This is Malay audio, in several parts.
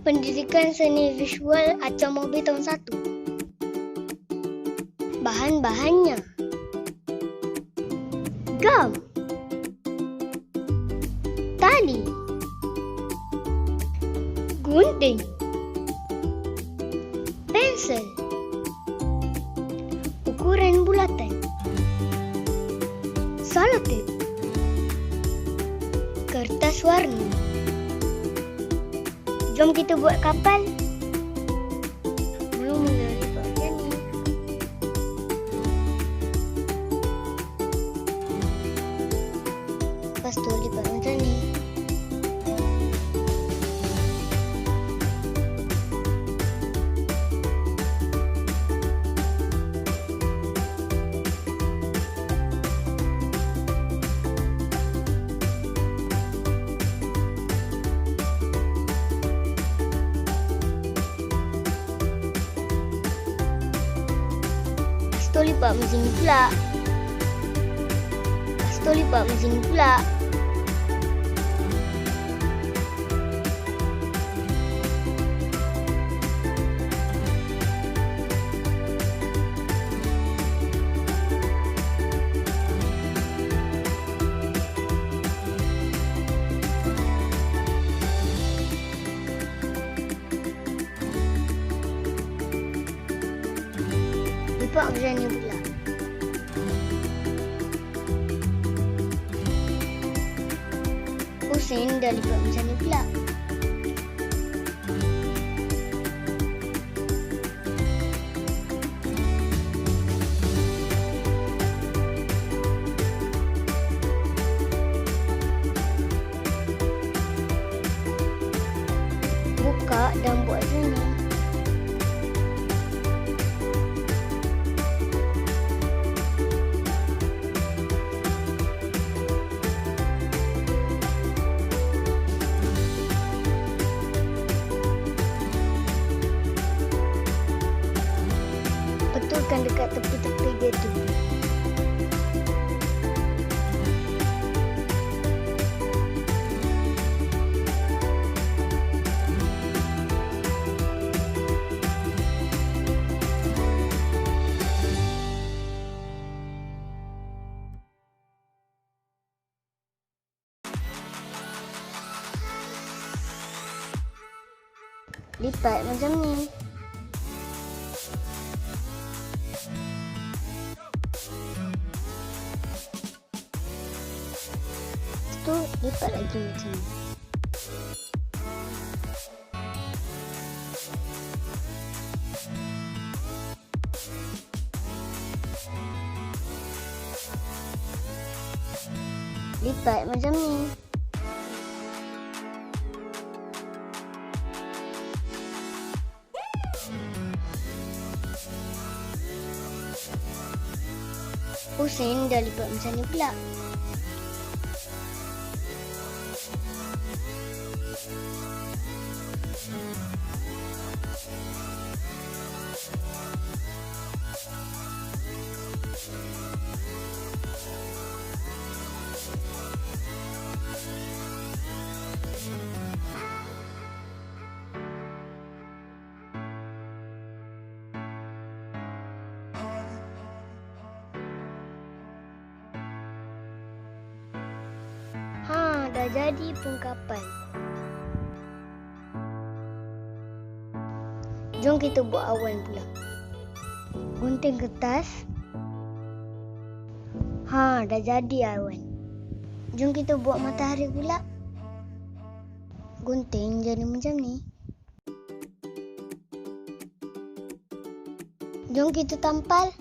Pendidikan Seni Visual Acang Mobil tahun 1. Bahan-bahannya: gam, tali, gunting, pensel, ukuran bulatan, selotip, kertas warna. Jom kita buat kapal. Mula-mula lipat macam ni. Lepas tu lipat macam ni. Lepas tu lipat macam ni pula. Lepas tu lipat macam ni pula. Lipat macam ni pula. Pusing dah lipat macam ni pula. Buka dan buat macam ni. Betulkan dekat tepi-tepi dia tu. Lipat macam ni. Tu lipat lagi macam ni. Lipat macam ni. Pusing dah lipat macam ni pula. Dah jadi pun kapal. Jom kita buat awan pula. Gunting kertas. Dah jadi awan. Jom kita buat matahari pula. Gunting jadi macam ni. Jom kita tampal.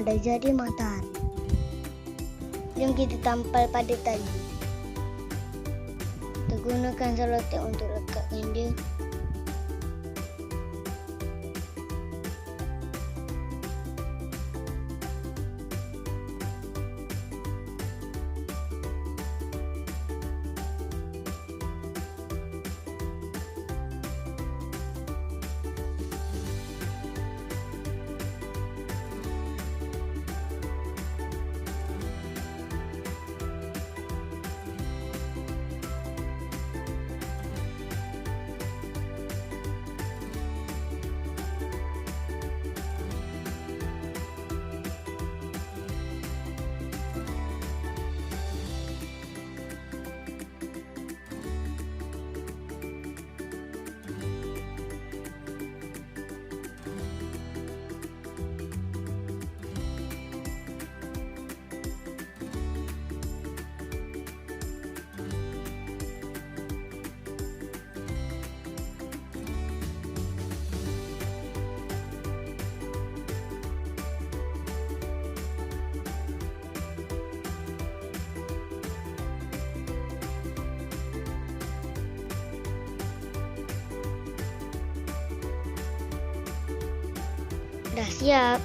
Dah jadi matahari. Jom kita tampal pada tali. Gunakan selotip untuk lekatkan dia. Dah siap.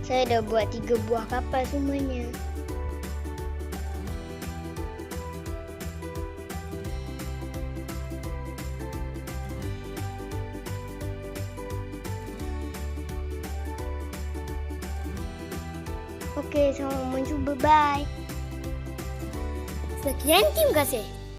Saya dah buat 3 buah kapal semuanya. Okey, selamat mencuba. Bye. Sekian, terima kasih.